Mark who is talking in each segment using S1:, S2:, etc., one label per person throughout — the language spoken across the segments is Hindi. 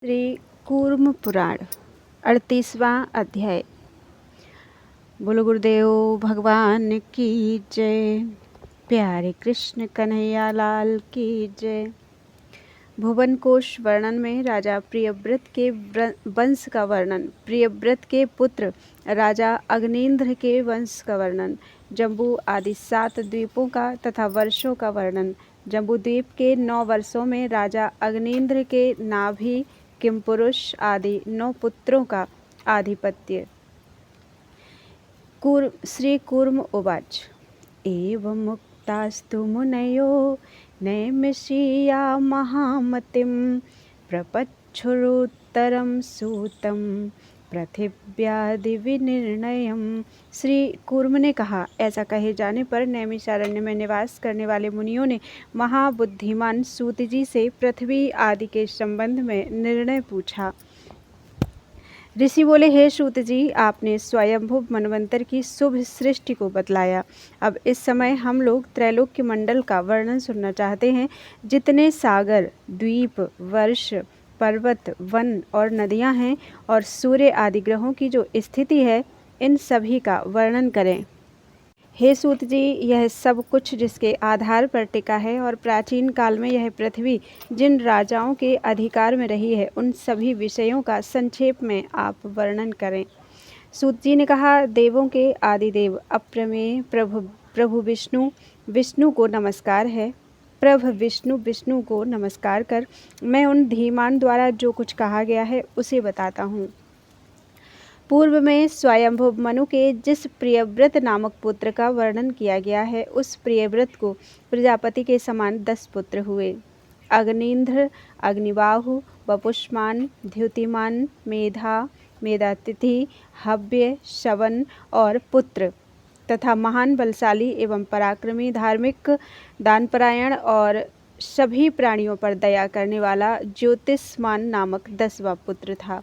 S1: श्री कूर्म पुराण 38वां अध्याय। बोलो गुरुदेव भगवान की जय। प्यारे कृष्ण कन्हैया लाल की जय। भुवन कोश वर्णन में राजा प्रियव्रत के वंश का वर्णन, प्रियव्रत के पुत्र राजा अग्निंद्र के वंश का वर्णन, जम्बू आदि 7 द्वीपों का तथा वर्षों का वर्णन। जम्बू द्वीप के 9 वर्षों में राजा अग्निंद्र के नाभि किमपुरुष आदि 9 पुत्रों का आधिपत्य। श्री कूर्म उवाच। एवं मुक्तास्तु मुनयो नैमिषीया महामतिं प्रपच्छुरुत्तरं सूतं पृथिव्यादि विनिर्णयम्। श्री कूर्म ने कहा, ऐसा कहे जाने पर नैमिषारण्य में निवास करने वाले मुनियों ने महाबुद्धिमान सूत जी से पृथ्वी आदि के संबंध में निर्णय पूछा। ऋषि बोले, हे सूत जी, आपने स्वयंभुव मनवंतर की शुभ सृष्टि को बतलाया। अब इस समय हम लोग त्रैलोक्य मंडल का वर्णन सुनना चाहते हैं। जितने सागर, द्वीप, वर्ष, पर्वत, वन और नदियां हैं और सूर्य आदि ग्रहों की जो स्थिति है, इन सभी का वर्णन करें। हे सूत जी, यह सब कुछ जिसके आधार पर टिका है और प्राचीन काल में यह पृथ्वी जिन राजाओं के अधिकार में रही है, उन सभी विषयों का संक्षेप में आप वर्णन करें। सूत जी ने कहा, देवों के आदिदेव अप्रमेय प्रभु विष्णु को नमस्कार है। प्रभु विष्णु को नमस्कार कर मैं उन धीमान द्वारा जो कुछ कहा गया है उसे बताता हूँ। पूर्व में स्वयंभुव मनु के जिस प्रियव्रत नामक पुत्र का वर्णन किया गया है, उस प्रियव्रत को प्रजापति के समान 10 पुत्र हुए। अग्निंद्र, अग्निबाहु, वपुष्मान, द्युतिमान, मेधातिथि, हव्य, शवन और पुत्र तथा महान बलशाली एवं पराक्रमी, धार्मिक, दानपरायण और सभी प्राणियों पर दया करने वाला ज्योतिष्मान नामक 10वां पुत्र था।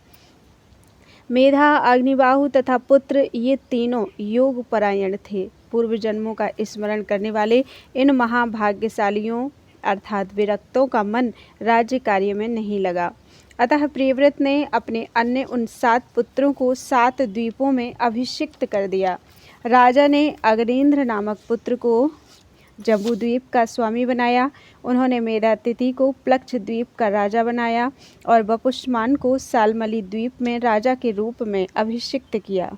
S1: मेधा, अग्निबाहु तथा पुत्र ये तीनों योग परायण थे। पूर्व जन्मों का स्मरण करने वाले इन महाभाग्यशालियों अर्थात विरक्तों का मन राज्य कार्य में नहीं लगा। अतः प्रियव्रत ने अपने अन्य उन 7 पुत्रों को 7 द्वीपों में अभिषिक्त कर दिया। राजा ने अग्निंद्र नामक पुत्र को जम्बू द्वीप का स्वामी बनाया। उन्होंने मेधातिथि को प्लक्ष द्वीप का राजा बनाया और वपुष्मान को सालमली द्वीप में राजा के रूप में अभिषिक्त किया।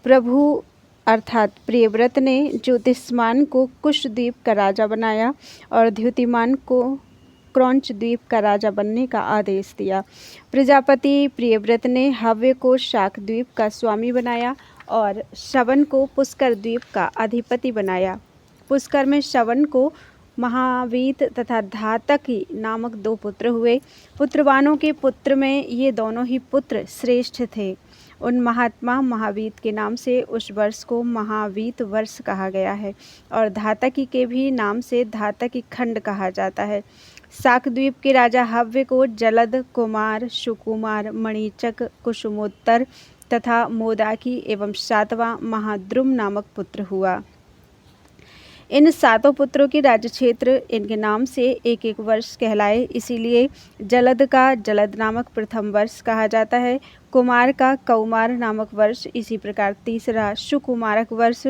S1: प्रभु अर्थात प्रियव्रत ने ज्योतिष्मान को कुश द्वीप का राजा बनाया और द्युतिमान को क्रौंच द्वीप का राजा बनने का आदेश दिया। प्रजापति प्रियव्रत ने हव्य को शाक द्वीप का स्वामी बनाया और शवन को पुष्कर द्वीप का अधिपति बनाया। पुष्कर में शवन को महावीत तथा धातकी नामक 2 पुत्र हुए। पुत्रवानों के पुत्र में ये दोनों ही पुत्र श्रेष्ठ थे। उन महात्मा महावीत के नाम से उस वर्ष को महावीत वर्ष कहा गया है और धातकी के भी नाम से धातकी खंड कहा जाता है। शाकद्वीप के राजा हव्य को जलद, कुमार, सुकुमार, मणिचक, कुसुमोत्तर तथा मोदाकी एवं 7वां महाद्रुम नामक पुत्र हुआ। इन 7 पुत्रों के राज्य क्षेत्र इनके नाम से एक एक वर्ष कहलाए, इसीलिए जलद का जलद नामक प्रथम वर्ष कहा जाता है। कुमार का कौमार नामक वर्ष, इसी प्रकार तीसरा सुकुमारक वर्ष,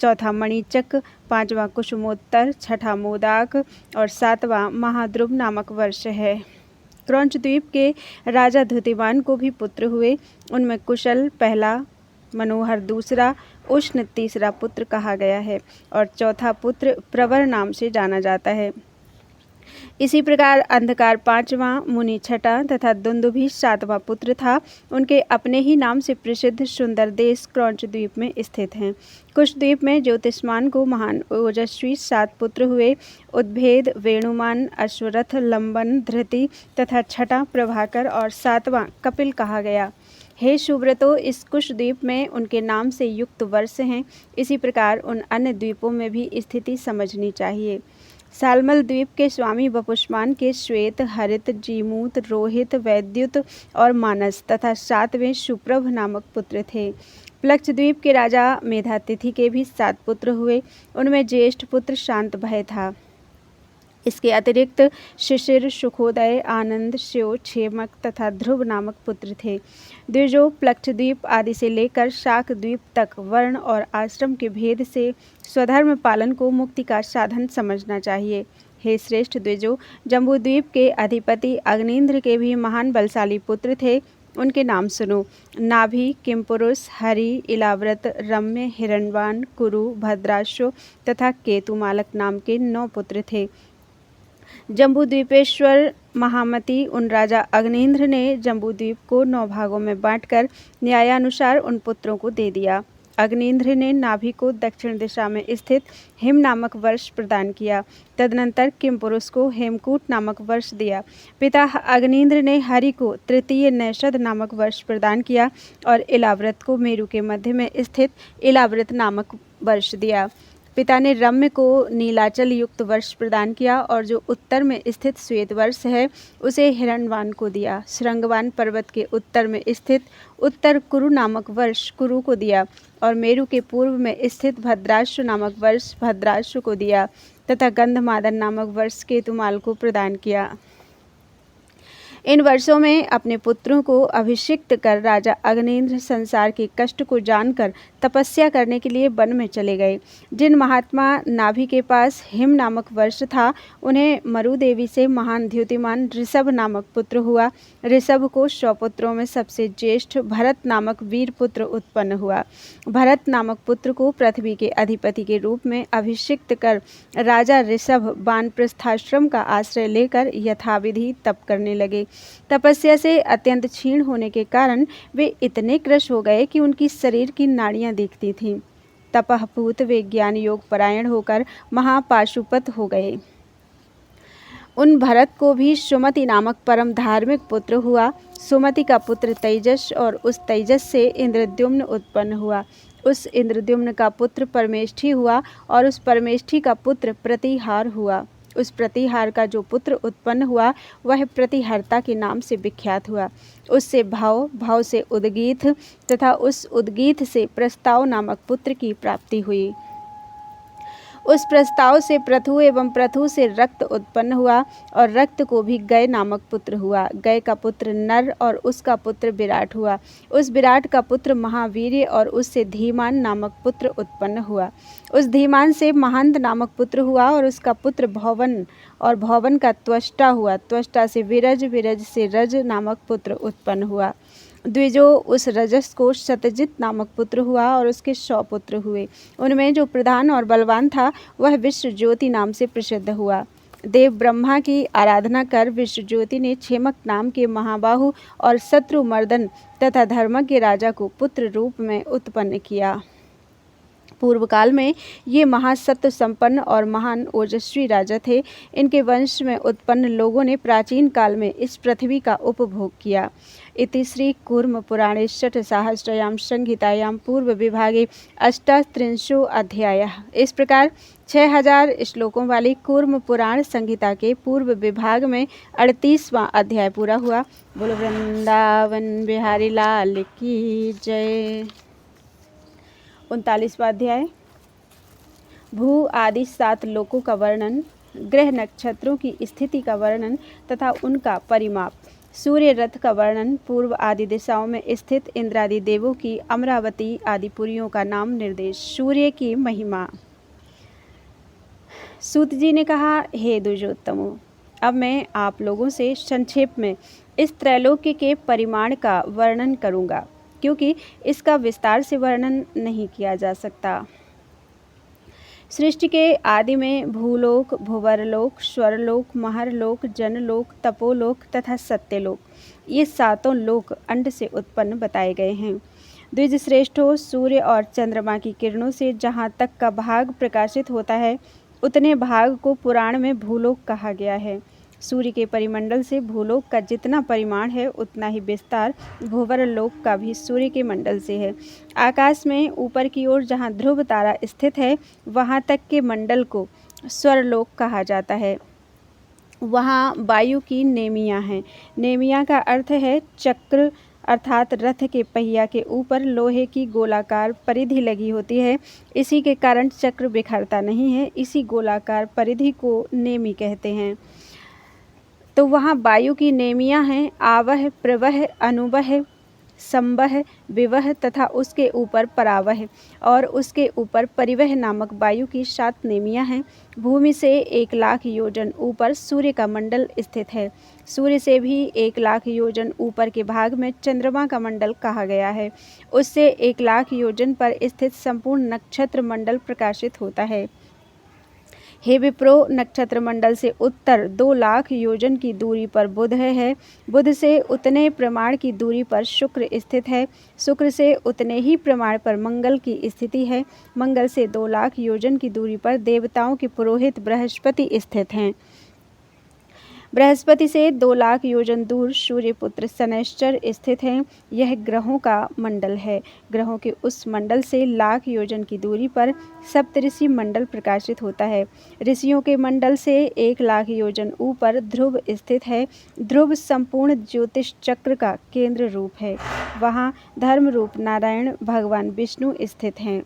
S1: चौथा मणिचक, 5वां कुसुमोत्तर, 6ठा मोदाक और 7वां महाद्रुम नामक वर्ष है। क्रौंच द्वीप के राजा द्युतिमान को भी पुत्र हुए। उनमें कुशल पहला, मनोहर दूसरा, उष्ण तीसरा पुत्र कहा गया है और चौथा पुत्र प्रवर नाम से जाना जाता है। इसी प्रकार अंधकार 5वां, मुनि 6ठा तथा दुंदुभि 7वां पुत्र था। उनके अपने ही नाम से प्रसिद्ध सुंदर देश क्रौंच द्वीप में स्थित हैं। कुश द्वीप में ज्योतिष्मान को महान ओजस्वी 7 पुत्र हुए। उद्भेद, वेणुमान, अश्वरथ, लंबन, धृति तथा 6ठा प्रभाकर और 7वां कपिल कहा गया। हे सुब्रतो, इस कुश द्वीप में उनके नाम से युक्त वर्ष हैं। इसी प्रकार उन अन्य द्वीपों में भी स्थिति समझनी चाहिए। सालमल द्वीप के स्वामी वपुष्मान के श्वेत, हरित, जीमूत, रोहित, वैद्युत और मानस तथा 7वें सुप्रभ नामक पुत्र थे। प्लक्ष द्वीप के राजा मेधातिथि के भी 7 पुत्र हुए। उनमें ज्येष्ठ पुत्र शांत भय था। इसके अतिरिक्त शिशिर, सुखोदय, आनंद, शिव, क्षेमक तथा ध्रुव नामक पुत्र थे। द्विजो प्लक्षद्वीप आदि से लेकर शाक द्वीप तक वर्ण और आश्रम के भेद से स्वधर्म पालन को मुक्ति का साधन समझना चाहिए। हे श्रेष्ठ द्विजो, जम्बूद्वीप के अधिपति अग्निन्द्र के भी महान बलशाली पुत्र थे। उनके नाम सुनो। नाभि, किमपुरुष, हरि, इलाव्रत, रम्य, हिरण्यवान, कुरु, भद्राशो तथा केतुमालक नाम के 9 पुत्र थे। जम्बूद्वीपेश्वर महामती उन राजा अग्निन्द्र ने जम्बूद्वीप को 9 भागों में बांटकर न्यायानुसार उन पुत्रों को दे दिया। अग्निन्द्र ने नाभि को दक्षिण दिशा में स्थित हिम नामक वर्ष प्रदान किया। तदनंतर किमपुरुष को हेमकूट नामक वर्ष दिया। पिता अग्निन्द्र ने हरि को तृतीय नैषद नामक वर्ष प्रदान किया और इलाव्रत को मेरु के मध्य में स्थित इलाव्रत नामक वर्ष दिया। पिता ने रम्य को नीलाचल युक्त वर्ष प्रदान किया और जो उत्तर में स्थित श्वेत वर्ष है उसे हिरण्यवान को दिया। श्रृंगवान पर्वत के उत्तर में स्थित उत्तर कुरु नामक वर्ष कुरु को दिया और मेरु के पूर्व में स्थित भद्राश्व नामक वर्ष भद्राश्व को दिया तथा गंधमादन नामक वर्ष केतुमाल को प्रदान किया। इन वर्षों में अपने पुत्रों को अभिषिक्त कर राजा अग्निन्द्र संसार के कष्ट को जानकर तपस्या करने के लिए वन में चले गए। जिन महात्मा नाभि के पास हिम नामक वर्ष था उन्हें मरुदेवी से महान द्युतिमान ऋषभ नामक पुत्र हुआ। ऋषभ को 100 पुत्रों में सबसे ज्येष्ठ भरत नामक वीर पुत्र उत्पन्न हुआ। भरत नामक पुत्र को पृथ्वी के अधिपति के रूप में अभिषिक्त कर राजा ऋषभ वानप्रस्थाश्रम का आश्रय लेकर यथाविधि तप करने लगे। तपस्या से अत्यंत क्षीण होने के कारण वे इतने कृश हो गए कि उनकी शरीर की नाड़ियां दिखती थीं। तपःपूत वे ज्ञान योग परायण होकर महापाशुपत हो गए। उन भरत को भी सुमति नामक परम धार्मिक पुत्र हुआ। सुमति का पुत्र तेजस और उस तेजस से इंद्रद्युम्न उत्पन्न हुआ। उस इंद्रद्युम्न का पुत्र परमेष्ठी हुआ और उस परमेष्ठी का पुत्र प्रतिहार हुआ। उस प्रतिहार का जो पुत्र उत्पन्न हुआ वह प्रतिहर्ता के नाम से विख्यात हुआ। उससे भाव, भाव से उद्गीत तथा उस उद्गीत से प्रस्ताव नामक पुत्र की प्राप्ति हुई। उस प्रस्ताव से प्रथु एवं प्रथु से रक्त उत्पन्न हुआ और रक्त को भी गय नामक पुत्र हुआ। गय का पुत्र नर और उसका पुत्र विराट हुआ। उस विराट का पुत्र महावीर्य और उससे धीमान नामक पुत्र उत्पन्न हुआ। उस धीमान से महंत नामक पुत्र हुआ और उसका पुत्र भवन और भवन का त्वष्टा हुआ। त्वष्टा से विरज, विरज से रज नामक पुत्र उत्पन्न हुआ। द्विजो उस रजस को शतजित नामक पुत्र हुआ और उसके 100 पुत्र हुए। उनमें जो प्रधान और बलवान था वह विश्व ज्योति नाम से प्रसिद्ध हुआ। देव ब्रह्मा की आराधना कर विश्व ज्योति ने क्षेमक नाम के महाबाहु और शत्रुमर्दन तथा धर्मज्ञ राजा को पुत्र रूप में उत्पन्न किया। पूर्व काल में ये महासत्व संपन्न और महान ओजस्वी राजा थे। इनके वंश में उत्पन्न लोगों ने प्राचीन काल में इस पृथ्वी का उपभोग किया। इति श्री कूर्म पुराणे षट्सहस्रयां संहितायां पूर्व विभागे 38 अध्यायः। इस प्रकार 6000 श्लोकों वाली कूर्म पुराण संहिता के पूर्व विभाग में 38वां अध्याय पूरा हुआ। बोलो वृंदावन बिहारी लाल की जय। 39वां अध्याय भू आदि 7 लोकों का वर्णन, ग्रह नक्षत्रों की स्थिति का वर्णन तथा उनका परिमाप, सूर्य रथ का वर्णन, पूर्व आदि दिशाओं में स्थित इंद्रादि देवों की अमरावती आदि पुरियों का नाम निर्देश, सूर्य की महिमा। सूत जी ने कहा, हे द्विजोत्तमों, अब मैं आप लोगों से संक्षेप में इस त्रैलोक्य के परिमाण का वर्णन करूंगा, क्योंकि इसका विस्तार से वर्णन नहीं किया जा सकता। सृष्टि के आदि में भूलोक, भुवरलोक, स्वरलोक, महरलोक, जनलोक, तपोलोक तथा सत्यलोक, ये 7 लोक अंड से उत्पन्न बताए गए हैं। द्विज श्रेष्ठों, सूर्य और चंद्रमा की किरणों से जहाँ तक का भाग प्रकाशित होता है उतने भाग को पुराण में भूलोक कहा गया है। सूर्य के परिमंडल से भूलोक का जितना परिमाण है उतना ही विस्तार भूवर लोक का भी सूर्य के मंडल से है। आकाश में ऊपर की ओर जहाँ ध्रुव तारा स्थित है वहाँ तक के मंडल को स्वरलोक कहा जाता है। वहाँ वायु की नेमियाँ हैं। नेमियाँ का अर्थ है चक्र, अर्थात रथ के पहिया के ऊपर लोहे की गोलाकार परिधि लगी होती है। इसी के कारण चक्र बिखरता नहीं है। इसी गोलाकार परिधि को नेमी कहते हैं। तो वहाँ वायु की नेमियाँ हैं, आवह, प्रवह, अनुवह, संवह, विवह तथा उसके ऊपर परावह और उसके ऊपर परिवह नामक वायु की 7 नेमियाँ हैं। भूमि से 1,00,000 योजन ऊपर सूर्य का मंडल स्थित है। सूर्य से भी 1,00,000 योजन ऊपर के भाग में चंद्रमा का मंडल कहा गया है। उससे 1,00,000 योजन पर स्थित संपूर्ण नक्षत्र मंडल प्रकाशित होता है। हे विप्रो, नक्षत्र मंडल से उत्तर 2,00,000 योजन की दूरी पर बुध है। बुध से उतने प्रमाण की दूरी पर शुक्र स्थित है। शुक्र से उतने ही प्रमाण पर मंगल की स्थिति है। मंगल से 2,00,000 योजन की दूरी पर देवताओं के पुरोहित बृहस्पति स्थित हैं। बृहस्पति से 2,00,000 योजन दूर सूर्यपुत्र शनैश्चर स्थित हैं। यह ग्रहों का मंडल है। ग्रहों के उस मंडल से 1,00,000 योजन की दूरी पर सप्तऋषि मंडल प्रकाशित होता है। ऋषियों के मंडल से 1,00,000 योजन ऊपर ध्रुव स्थित है। ध्रुव संपूर्ण ज्योतिष चक्र का केंद्र रूप है। वहाँ धर्म रूप नारायण भगवान विष्णु स्थित हैं।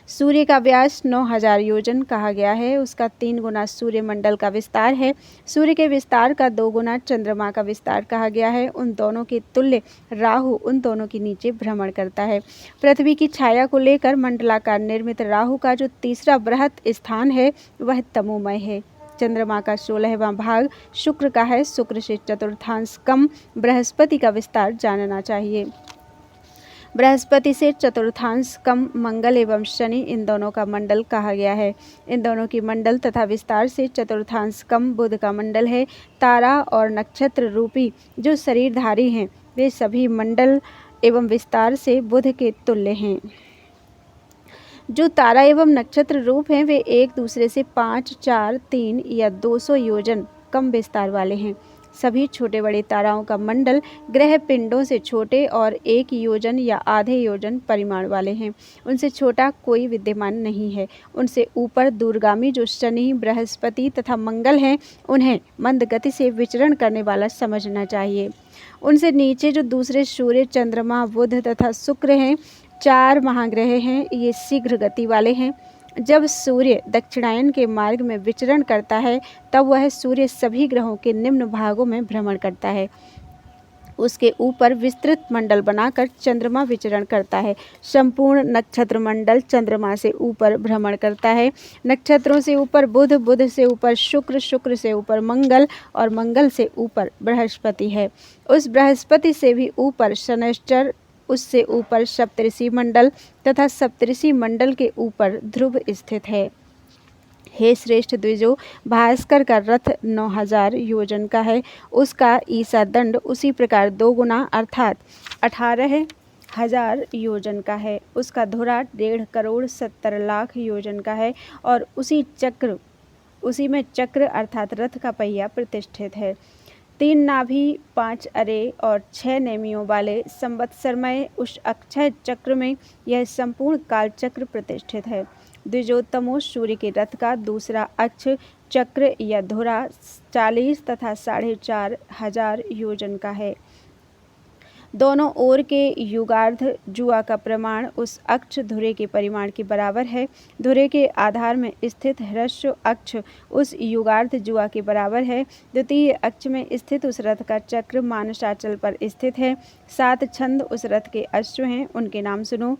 S1: सूर्य का व्यास 9,000 योजन कहा गया है। उसका 3 गुना सूर्य मंडल का विस्तार है। सूर्य के विस्तार का 2 गुना चंद्रमा का विस्तार कहा गया है। उन दोनों के तुल्य राहु उन दोनों के नीचे भ्रमण करता है। पृथ्वी की छाया को लेकर मंडलाकार निर्मित राहु का जो तीसरा बृहत स्थान है वह तमोमय है। चंद्रमा का 16वां भाग शुक्र का है। शुक्र से चतुर्थांश कम बृहस्पति का विस्तार जानना चाहिए। बृहस्पति से चतुर्थांश कम मंगल एवं शनि इन दोनों का मंडल कहा गया है। इन दोनों की मंडल तथा विस्तार से चतुर्थांश कम बुध का मंडल है। तारा और नक्षत्र रूपी जो शरीरधारी हैं वे सभी मंडल एवं विस्तार से बुध के तुल्य हैं। जो तारा एवं नक्षत्र रूप हैं वे एक दूसरे से 5, 4, 3 या 200 योजन कम विस्तार वाले हैं। सभी छोटे बड़े ताराओं का मंडल ग्रह पिंडों से छोटे और 1 योजन या आधे योजन परिमाण वाले हैं। उनसे छोटा कोई विद्यमान नहीं है। उनसे ऊपर दूरगामी जो शनि, बृहस्पति तथा मंगल हैं उन्हें मंद गति से विचरण करने वाला समझना चाहिए। उनसे नीचे जो दूसरे सूर्य, चंद्रमा, बुध तथा शुक्र हैं 4 महाग्रह हैं। ये शीघ्र गति वाले हैं। जब सूर्य दक्षिणायन के मार्ग में विचरण करता है तब वह सूर्य सभी ग्रहों के निम्न भागों में भ्रमण करता है। उसके ऊपर विस्तृत मंडल बनाकर चंद्रमा विचरण करता है। संपूर्ण नक्षत्र मंडल चंद्रमा से ऊपर भ्रमण करता है। नक्षत्रों से ऊपर बुध, बुध से ऊपर शुक्र, शुक्र से ऊपर मंगल और मंगल से ऊपर बृहस्पति है। उस बृहस्पति से भी ऊपर शनैश्चर, उससे ऊपर सप्तऋषि मंडल तथा सप्तऋषि मंडल के ऊपर ध्रुव स्थित है। हे श्रेष्ठ द्विजो, भास्कर का रथ 9,000 योजन का है। उसका ईसा दंड उसी प्रकार 2 गुना अर्थात 18,000 योजन का है। उसका धुरा 1.5 करोड़ 70 लाख योजन का है और उसी में चक्र अर्थात रथ का पहिया प्रतिष्ठित है। 3 नाभि, 5 अरे और 6 नेमियों वाले संवत्सरमय उस अक्षय चक्र में यह संपूर्ण काल चक्र प्रतिष्ठित है। द्विजोत्तमो, सूर्य के रथ का दूसरा अक्ष चक्र या धुरा 40 तथा 4,500 योजन का है। दोनों ओर के युगार्ध जुआ का प्रमाण उस अक्ष धुरे के परिमाण के बराबर है। धुरे के आधार में स्थित ह्रस्व अक्ष उस युगार्ध जुआ के बराबर है। द्वितीय अक्ष में स्थित उस रथ का चक्र मानसाचल पर स्थित है। 7 छंद उस रथ के अश्व हैं। उनके नाम सुनो: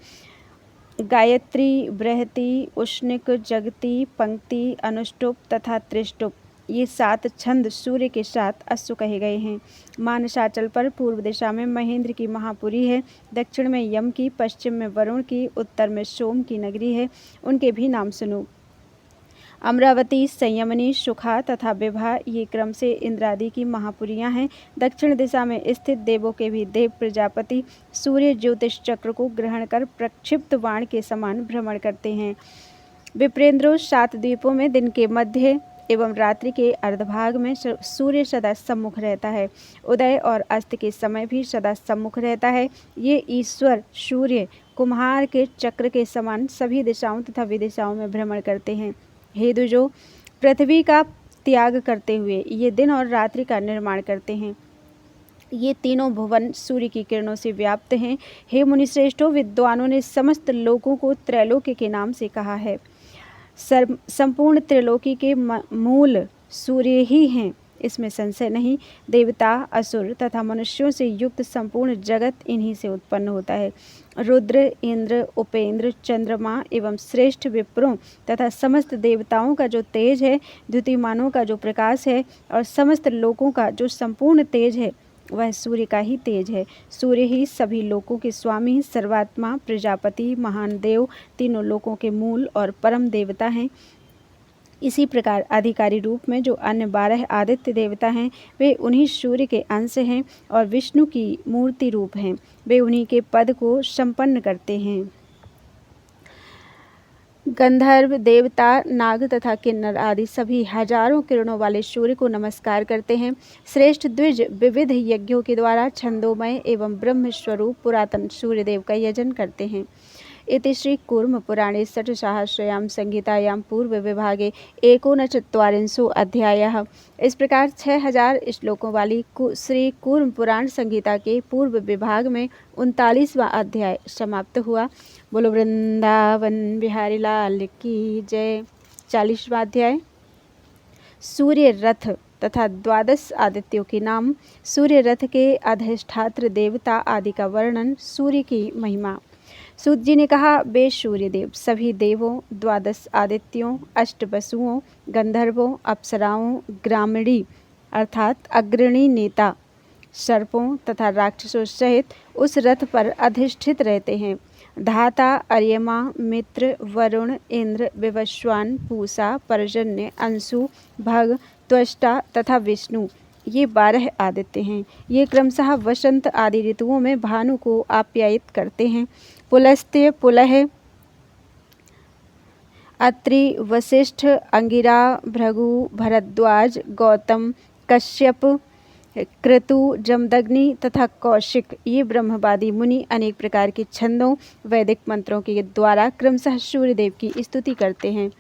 S1: गायत्री, बृहति, उष्णिक, जगती, पंक्ति, अनुष्टुप तथा त्रिष्टुप। ये 7 छंद सूर्य के 7 अश्व कहे गए हैं। मानसाचल पर पूर्व दिशा में महेंद्र की महापुरी है, दक्षिण में यम की, पश्चिम में वरुण की, उत्तर में सोम की नगरी है। उनके भी नाम सुनो: अमरावती, संयमनी, सुखा तथा विभा। ये क्रम से इंद्रादि की महापुरियां हैं। दक्षिण दिशा में स्थित देवों के भी देव प्रजापति सूर्य ज्योतिष चक्र को ग्रहण कर प्रक्षिप्त बाण के समान भ्रमण करते हैं। विप्रेंद्रो, 7 द्वीपों में दिन के मध्य एवं रात्रि के अर्धभाग में सूर्य सदा सम्मुख रहता है। उदय और अस्त के समय भी सदा सम्मुख रहता है। ये ईश्वर सूर्य कुम्हार के चक्र के समान सभी दिशाओं तथा विदिशाओं में भ्रमण करते हैं। हे द्विजो, पृथ्वी का त्याग करते हुए ये दिन और रात्रि का निर्माण करते हैं। ये तीनों भुवन सूर्य की किरणों से व्याप्त हैं। हे मुनिश्रेष्ठों, विद्वानों ने समस्त लोकों को त्रैलोक्य के नाम से कहा है। संपूर्ण त्रिलोकी के मूल सूर्य ही हैं, इसमें संशय नहीं। देवता, असुर तथा मनुष्यों से युक्त संपूर्ण जगत इन्हीं से उत्पन्न होता है। रुद्र, इंद्र, उपेंद्र, चंद्रमा एवं श्रेष्ठ विप्रों तथा समस्त देवताओं का जो तेज है, द्युतिमानों का जो प्रकाश है और समस्त लोकों का जो संपूर्ण तेज है, वह सूर्य का ही तेज है। सूर्य ही सभी लोकों के स्वामी, सर्वात्मा, प्रजापति, महान देव, तीनों लोकों के मूल और परम देवता हैं। इसी प्रकार अधिकारी रूप में जो अन्य 12 आदित्य देवता हैं, वे उन्हीं सूर्य के अंश हैं और विष्णु की मूर्ति रूप हैं। वे उन्हीं के पद को संपन्न करते हैं। गंधर्व, देवता, नाग तथा किन्नर आदि सभी हजारों किरणों वाले सूर्य को नमस्कार करते हैं। श्रेष्ठ द्विज विविध यज्ञों के द्वारा छंदोमय एवं ब्रह्म स्वरूप पुरातन सूर्यदेव का यजन करते हैं। इति श्री कूर्म पुराणे षट्सहस्रयां संहितायां पूर्व विभागे 39 अध्यायः। इस प्रकार 6000 श्लोकों वाली श्री कूर्म पुराण संहिता के पूर्व विभाग में 39वां अध्याय समाप्त हुआ। बोलो वृंदावन बिहारी लाल की जय। 40वां अध्याय सूर्य रथ तथा 12 आदित्यों के नाम, सूर्य रथ के अधिष्ठात्र देवता आदि का वर्णन, सूर्य की महिमा। सूत जी ने कहा, बे सूर्यदेव, सभी देवों, 12 आदित्यों, 8 वसुओं, गंधर्वों, अप्सराओं, ग्रामीणी अर्थात अग्रणी नेता, सर्पों तथा राक्षसों सहित उस रथ पर अधिष्ठित रहते हैं। धाता, अर्यमा, मित्र, वरुण, इंद्र, विवस्वान, पूषा, पर्जन्य, अंशु, भग, त्वष्टा तथा विष्णु, ये 12 आदित्य हैं। ये क्रमशः वसंत आदि ऋतुओं में भानु को आप्यायित करते हैं। पुलस्त्य, पुलह, अत्रि, वशिष्ठ, अंगिरा, भृगु, भरद्वाज, गौतम, कश्यप, क्रतु, जमदग्नि तथा कौशिक, ये ब्रह्मवादी मुनि अनेक प्रकार के छंदों, वैदिक मंत्रों के द्वारा क्रमशः सूर्यदेव की स्तुति करते हैं।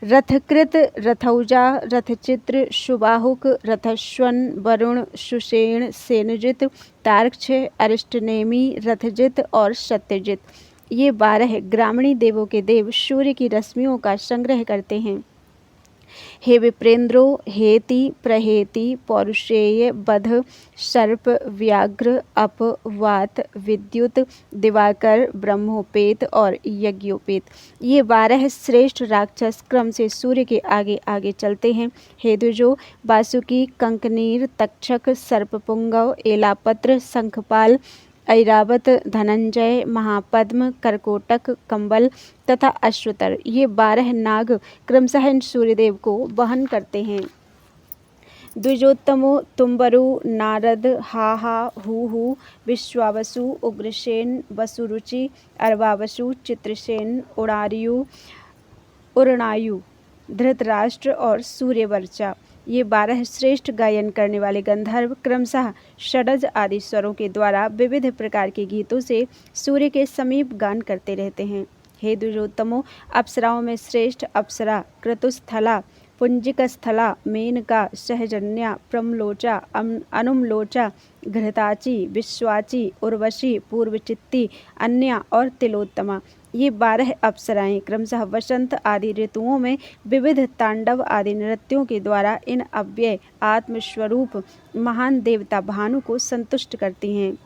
S1: रथकृत, रथौजा, रथचित्र, सुबाहुक, रथश्वन, वरुण, सुषेण, सेनजित, तार्क्ष, अरिष्टनेमि, रथजित और सत्यजित, ये 12 ग्रामीणी देवों के देव सूर्य की रश्मियों का संग्रह करते हैं। हे विप्रेंद्रो, हेति, प्रहेति, पौरुषेय, बध, सर्प, व्याघ्र, अप, वात, विद्युत, दिवाकर, ब्रह्मोपेत और यज्ञोपेत, ये 12 श्रेष्ठ राक्षस क्रम से सूर्य के आगे आगे चलते हैं। हे द्विजो, वासुकी, कंकनीर, तक्षक, सर्पपुंगव, एलापत्र, शंखपाल, ऐरावत, धनंजय, महापद्म, करकोटक, कंबल तथा अश्वतर, ये 12 नाग क्रमशः इन सूर्यदेव को वहन करते हैं। द्विजोत्तमो, तुम्बरु, नारद, हाहा, हूहू, विश्वावसु, उग्रसेन, वसुरुचि, अर्वावसु, चित्रसेन, उड़नायु, धृतराष्ट्र और सूर्यवर्चा, ये 12 श्रेष्ठ गायन करने वाले गंधर्व क्रमशः षडज आदि स्वरों के द्वारा विविध प्रकार के गीतों से सूर्य के समीप गान करते रहते हैं। हे द्विजोत्तमो, अप्सराओं में श्रेष्ठ अप्सरा क्रतुस्थला, पुंजिकस्थला, मेनका, सहजन्या, प्रमलोचा, अनुमलोचा, घृताची, विश्वाची, उर्वशी, पूर्वचित्ती, अन्या और तिलोत्तमा, ये 12 अप्सराएं क्रमशः वसंत आदि ऋतुओं में विविध तांडव आदि नृत्यों के द्वारा इन अव्यय आत्मस्वरूप महान देवता भानु को संतुष्ट करती हैं।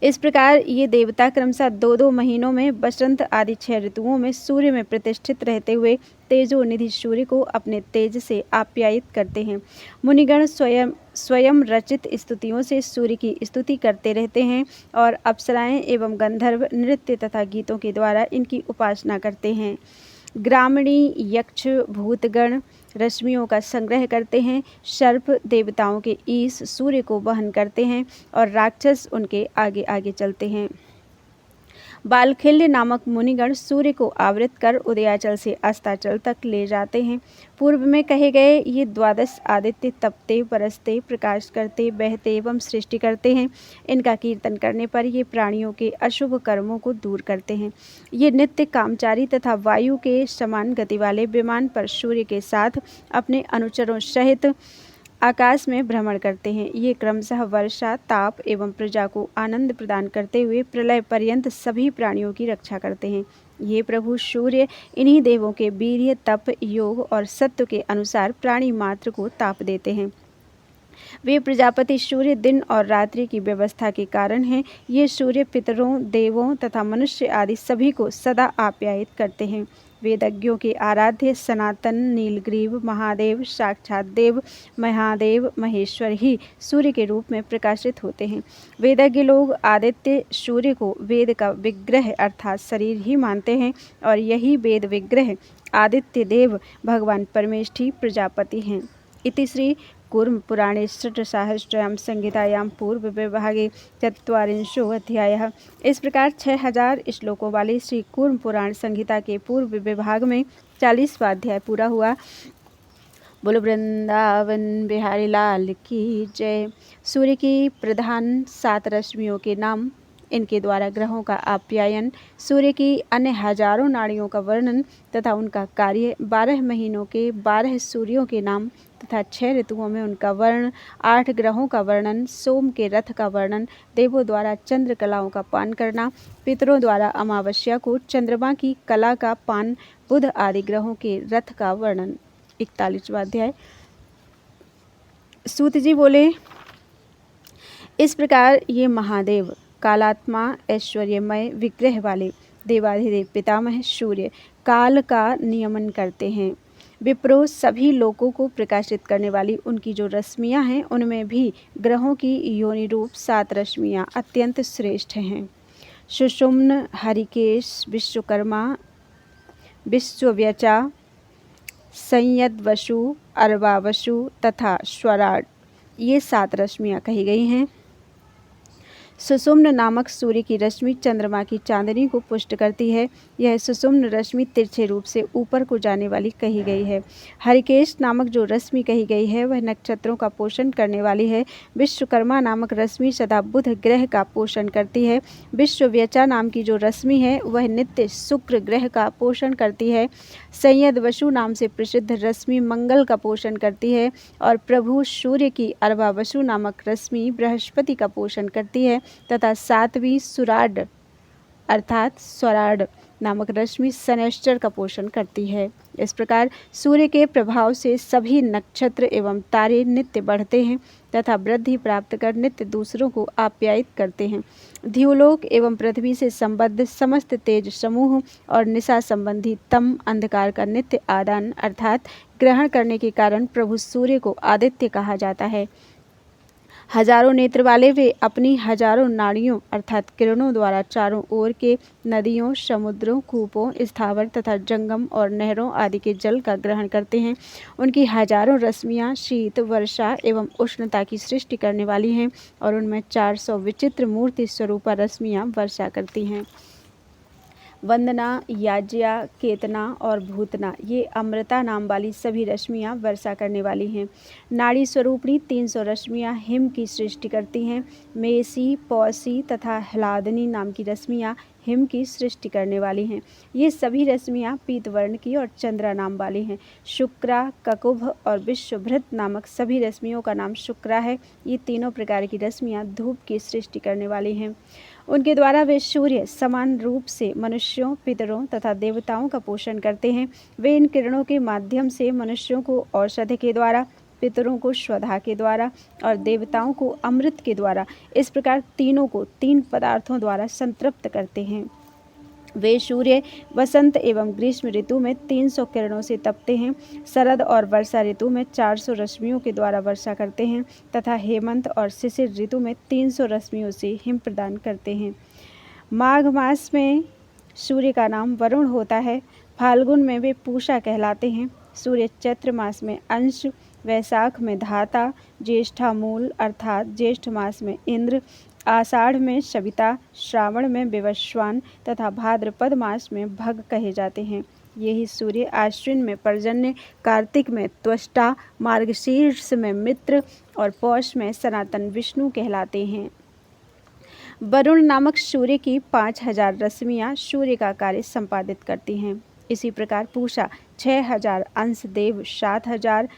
S1: इस प्रकार ये देवता क्रमशः 2-2 महीनों में वसंत आदि 6 ऋतुओं में सूर्य में प्रतिष्ठित रहते हुए तेजोनिधि सूर्य को अपने तेज से आप्यायित करते हैं। मुनिगण स्वयं रचित स्तुतियों से सूर्य की स्तुति करते रहते हैं और अप्सराएं एवं गंधर्व नृत्य तथा गीतों के द्वारा इनकी उपासना करते हैं। ग्रामीणी, यक्ष, भूतगण रश्मियों का संग्रह करते हैं। सर्प देवताओं के ईश सूर्य को वहन करते हैं और राक्षस उनके आगे आगे चलते हैं। बालखिल्य नामक मुनिगण सूर्य को आवृत कर उदयाचल से अस्ताचल तक ले जाते हैं। पूर्व में कहे गए ये 12 आदित्य तपते, बरसते, प्रकाश करते, बहते एवं सृष्टि करते हैं। इनका कीर्तन करने पर ये प्राणियों के अशुभ कर्मों को दूर करते हैं। ये नित्य कामचारी तथा वायु के समान गति वाले विमान पर सूर्य के साथ अपने अनुचरों सहित आकाश में भ्रमण करते हैं। ये क्रमशः वर्षा, ताप एवं प्रजा को आनंद प्रदान करते हुए प्रलय पर्यंत सभी प्राणियों की रक्षा करते हैं। ये प्रभु सूर्य इन्हीं देवों के वीर्य, तप, योग और सत्व के अनुसार प्राणी मात्र को ताप देते हैं। वे प्रजापति सूर्य दिन और रात्रि की व्यवस्था के कारण हैं। ये सूर्य पितरों, देवों तथा मनुष्य आदि सभी को सदा आप्यायित करते हैं। वेदज्ञों के आराध्य सनातन नीलग्रीव महादेव साक्षात देव महादेव महेश्वर ही सूर्य के रूप में प्रकाशित होते हैं। वेदज्ञ लोग आदित्य सूर्य को वेद का विग्रह अर्थात शरीर ही मानते हैं और यही वेद विग्रह आदित्य देव भगवान परमेष्ठी प्रजापति हैं। इति श्री कूर्म पुराणे षट्सहस्रयां संहितायां पूर्व विभागे ४४ अध्यायः। इस प्रकार 6000 श्लोकों वाले श्री कूर्म पुराण संहिता के पूर्व विभाग में 40वां अध्याय पूरा हुआ। बोलो वृंदावन बिहारी लाल की जय। सूर्य की प्रधान 7 रश्मियों के नाम, इनके द्वारा ग्रहों का आप्यायन, सूर्य की अन्य हजारों नाड़ियों का वर्णन तथा उनका कार्य, 12 महीनों के 12 सूर्यों के नाम तथा 6 ऋतुओं में उनका वर्ण, 8 ग्रहों का वर्णन, सोम के रथ का वर्णन, देवों द्वारा चंद्र कलाओं का पान करना, पितरों द्वारा अमावस्या को, चंद्रमा की कला का पान, बुध आदि ग्रहों के रथ का वर्णन। 41वां अध्याय। सूत जी बोले, इस प्रकार ये महादेव कालात्मा ऐश्वर्यमय विग्रह वाले देवाधिदेव पितामह सूर्य काल का नियमन करते हैं। विप्रो सभी लोकों को प्रकाशित करने वाली उनकी जो रश्मियाँ हैं उनमें भी ग्रहों की योनि रूप 7 रश्मियाँ अत्यंत श्रेष्ठ हैं। सुषुम्न, हरिकेश, विश्वकर्मा, विश्वव्यचा, संयद्वसु, अर्वावसु तथा स्वराट, ये 7 रश्मियाँ कही गई हैं। सुषुम्न नामक सूर्य की रश्मि चंद्रमा की चांदनी को पुष्ट करती है। यह सुषुम्न रश्मि तिरछे रूप से ऊपर को जाने वाली कही गई है। हरिकेश नामक जो रश्मि कही गई है वह नक्षत्रों का पोषण करने वाली है। विश्वकर्मा नामक रश्मि सदा बुध ग्रह का पोषण करती है। विश्वव्यचा नाम की जो रश्मि है वह नित्य शुक्र ग्रह का पोषण करती है। संयद्वसु नाम से प्रसिद्ध रश्मि मंगल का पोषण करती है और प्रभु सूर्य की अर्वावसु नामक रश्मि बृहस्पति का पोषण करती है तथा 7वीं सुराड अर्थात स्वराड नामक रश्मि शनैश्चर का पोषण करती है। इस प्रकार सूर्य के प्रभाव से सभी नक्षत्र एवं तारे नित्य बढ़ते हैं तथा वृद्धि प्राप्त कर नित्य दूसरों को आप्यायित करते हैं। ध्युलोक एवं पृथ्वी से संबद्ध समस्त तेज समूह और निशा संबंधी तम अंधकार का नित्य आदान अर्थात ग्रहण करने के कारण प्रभु सूर्य को आदित्य कहा जाता है। हजारों नेत्र वाले वे अपनी हजारों नाड़ियों अर्थात किरणों द्वारा चारों ओर के नदियों, समुद्रों, कूपों, स्थावर तथा जंगम और नहरों आदि के जल का ग्रहण करते हैं। उनकी हजारों रश्मियाँ शीत, वर्षा एवं उष्णता की सृष्टि करने वाली हैं और उनमें 400 विचित्र मूर्ति स्वरूपा रश्मियाँ वर्षा करती हैं। वंदना, याज्ञा, केतना और भूतना, ये अमृता नाम वाली सभी रश्मियाँ वर्षा करने वाली हैं। नाड़ी स्वरूपणी 300 रश्मियाँ हिम की सृष्टि करती हैं। मेसी, पौसी तथा ह्लादनी नाम की रश्मियाँ हिम की सृष्टि करने वाली हैं। ये सभी रश्मियाँ पीतवर्ण की और चंद्रा नाम वाली हैं। शुक्रा, ककुभ और विश्वभृत नामक सभी रश्मियों का नाम शुक्रा है। ये तीनों प्रकार की रश्मियाँ धूप की सृष्टि करने वाली हैं। उनके द्वारा वे सूर्य समान रूप से मनुष्यों, पितरों तथा देवताओं का पोषण करते हैं। वे इन किरणों के माध्यम से मनुष्यों को औषधि के द्वारा, पितरों को स्वधा के द्वारा और देवताओं को अमृत के द्वारा, इस प्रकार तीनों को 3 पदार्थों द्वारा संतृप्त करते हैं। वे सूर्य वसंत एवं ग्रीष्म ऋतु में 300 किरणों से तपते हैं। शरद और वर्षा ऋतु में 400 रश्मियों के द्वारा वर्षा करते हैं तथा हेमंत और शिशिर ऋतु में 300 रश्मियों से हिम प्रदान करते हैं। माघ मास में सूर्य का नाम वरुण होता है। फाल्गुन में वे पूषा कहलाते हैं। सूर्य चैत्र मास में अंश, वैशाख में धाता, ज्येष्ठा मूल अर्थात ज्येष्ठ मास में इंद्र, आषाढ़ में सविता, श्रावण में विवस्वान तथा भाद्रपद मास में भग कहे जाते हैं। यही सूर्य आश्विन में पर्जन्य, कार्तिक में त्वष्टा, मार्गशीर्ष में मित्र और पौष में सनातन विष्णु कहलाते हैं। वरुण नामक सूर्य की 5000 रश्मियाँ सूर्य का कार्य संपादित करती हैं। इसी प्रकार पूषा 6000, अंश देव 7000,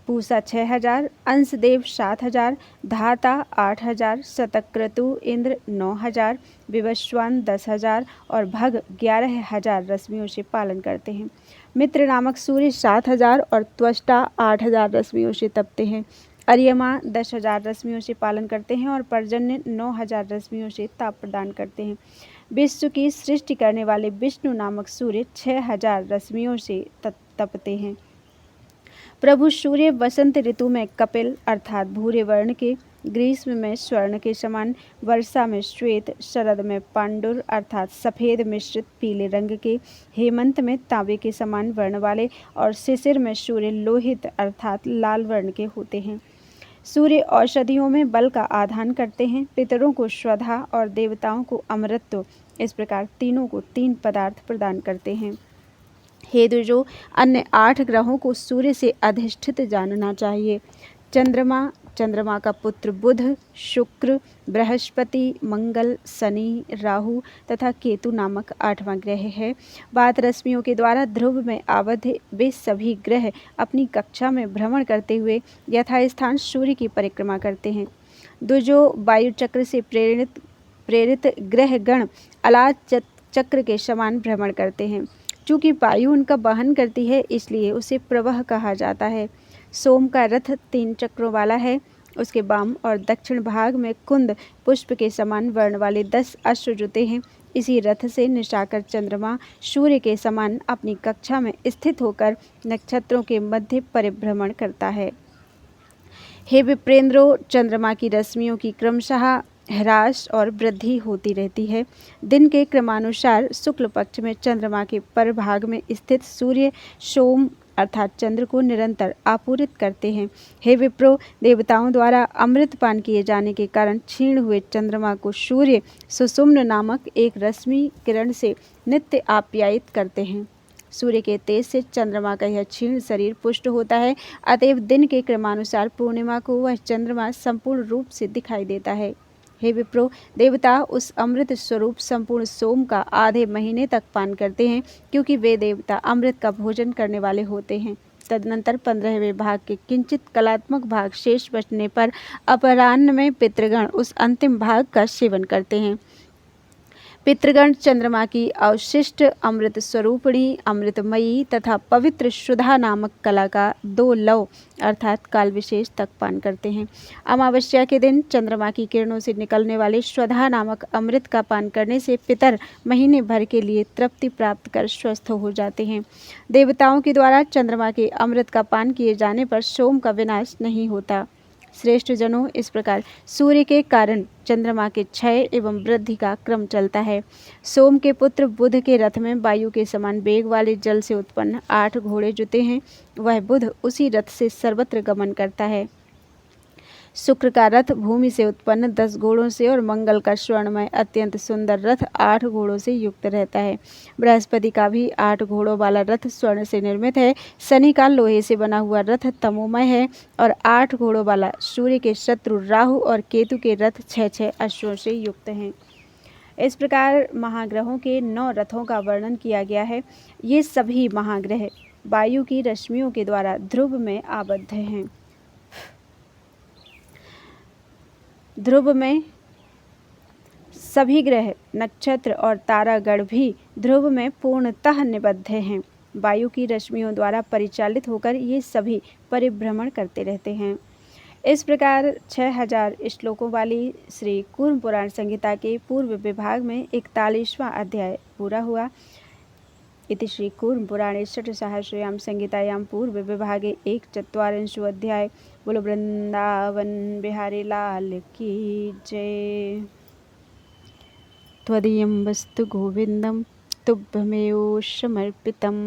S1: पूषा 6000, अंशदेव 7000, धाता 8000, शतक्रतु इंद्र 9000, विवस्वान 10,000 और भग 11,000 रश्मियों से पालन करते हैं। मित्र नामक सूर्य 7,000 और त्वष्टा 8,000 रश्मियों से तपते हैं। अर्यमा 10,000 रश्मियों से पालन करते हैं और पर्जन्य 9,000 रश्मियों से ताप प्रदान करते हैं। विश्व की सृष्टि करने वाले विष्णु नामक सूर्य 6,000 रश्मियों से तपते हैं। प्रभु सूर्य वसंत ऋतु में कपिल अर्थात भूरे वर्ण के, ग्रीष्म में स्वर्ण के समान, वर्षा में श्वेत, शरद में पांडुर अर्थात सफ़ेद मिश्रित पीले रंग के, हेमंत में तांबे के समान वर्ण वाले और शिशिर में सूर्य लोहित अर्थात लाल वर्ण के होते हैं। सूर्य औषधियों में बल का आधान करते हैं, पितरों को श्रद्धा और देवताओं को अमृतत्व, इस प्रकार तीनों को 3 पदार्थ प्रदान करते हैं। हे द्विजो, अन्य 8 ग्रहों को सूर्य से अधिष्ठित जानना चाहिए। चंद्रमा का पुत्र बुध, शुक्र, बृहस्पति, मंगल, शनि, राहु तथा केतु नामक 8वां ग्रह है। बात रश्मियों के द्वारा ध्रुव में आबद्ध वे सभी ग्रह अपनी कक्षा में भ्रमण करते हुए यथास्थान सूर्य की परिक्रमा करते हैं। द्विजो, वायु चक्र से प्रेरित ग्रह गण अलाद चक्र के समान भ्रमण करते हैं। चूँकि वायु उनका वहन करती है इसलिए उसे प्रवाह कहा जाता है। सोम का रथ 3 चक्रों वाला है। उसके वाम और दक्षिण भाग में कुंद पुष्प के समान वर्ण वाले 10 अश्व जुते हैं। इसी रथ से निशाकर चंद्रमा सूर्य के समान अपनी कक्षा में स्थित होकर नक्षत्रों के मध्य परिभ्रमण करता है। हे विप्रेंद्रो, चंद्रमा की रश्मियों की क्रमशः ह्रास और वृद्धि होती रहती है। दिन के क्रमानुसार शुक्ल पक्ष में चंद्रमा के परभाग में स्थित सूर्य सोम अर्थात चंद्र को निरंतर आपूरित करते हैं। हे विप्रो, देवताओं द्वारा अमृत पान किए जाने के कारण क्षीण हुए चंद्रमा को सूर्य सुषुम्न नामक एक रश्मि किरण से नित्य आप्यायित करते हैं। सूर्य के तेज से चंद्रमा का यह क्षीण शरीर पुष्ट होता है, अतएव दिन के क्रमानुसार पूर्णिमा को वह चंद्रमा संपूर्ण रूप से दिखाई देता है। हे विप्रो, देवता उस अमृत स्वरूप संपूर्ण सोम का आधे महीने तक पान करते हैं, क्योंकि वे देवता अमृत का भोजन करने वाले होते हैं। तदनंतर 15वें भाग के किंचित कलात्मक भाग शेष बचने पर अपराह्न में पितृगण उस अंतिम भाग का सेवन करते हैं। पितृगण चंद्रमा की अवशिष्ट अमृत स्वरूपिणी अमृतमयी तथा पवित्र सुधा नामक कला का 2 लव अर्थात काल विशेष तक पान करते हैं। अमावस्या के दिन चंद्रमा की किरणों से निकलने वाले सुधा नामक अमृत का पान करने से पितर महीने भर के लिए तृप्ति प्राप्त कर स्वस्थ हो जाते हैं। देवताओं के द्वारा चंद्रमा के अमृत का पान किए जाने पर सोम का विनाश नहीं होता। श्रेष्ठ जनों, इस प्रकार सूर्य के कारण चंद्रमा के क्षय एवं वृद्धि का क्रम चलता है। सोम के पुत्र बुध के रथ में वायु के समान वेग वाले जल से उत्पन्न 8 घोड़े जुते हैं। वह बुध उसी रथ से सर्वत्र गमन करता है। शुक्र का रथ भूमि से उत्पन्न 10 घोड़ों से और मंगल का स्वर्णमय अत्यंत सुंदर रथ 8 घोड़ों से युक्त रहता है। बृहस्पति का भी 8 घोड़ों वाला रथ स्वर्ण से निर्मित है। शनि का लोहे से बना हुआ रथ तमोमय है और 8 घोड़ों वाला सूर्य के शत्रु राहु और केतु के रथ 6 अश्वों से युक्त हैं। इस प्रकार महाग्रहों के 9 रथों का वर्णन किया गया है। ये सभी महाग्रह वायु की रश्मियों के द्वारा ध्रुव में आबद्ध हैं। ध्रुव में सभी ग्रह, नक्षत्र और तारागण भी ध्रुव में पूर्णतः निबद्ध हैं। वायु की रश्मियों द्वारा परिचालित होकर ये सभी परिभ्रमण करते रहते हैं। इस प्रकार 6000 श्लोकों वाली श्री कूर्म पुराण संहिता के पूर्व विभाग में 41वां अध्याय पूरा हुआ। इति श्री कूर्म पुराणे षट्सहस्रयां संहितायां पूर्व विभागे 1/4 अध्याय। बोलो वृंदावन बिहारी लाल की जय। त्वदीयं वस्तु गोविंदं तुभ्यमेव समर्पितम्।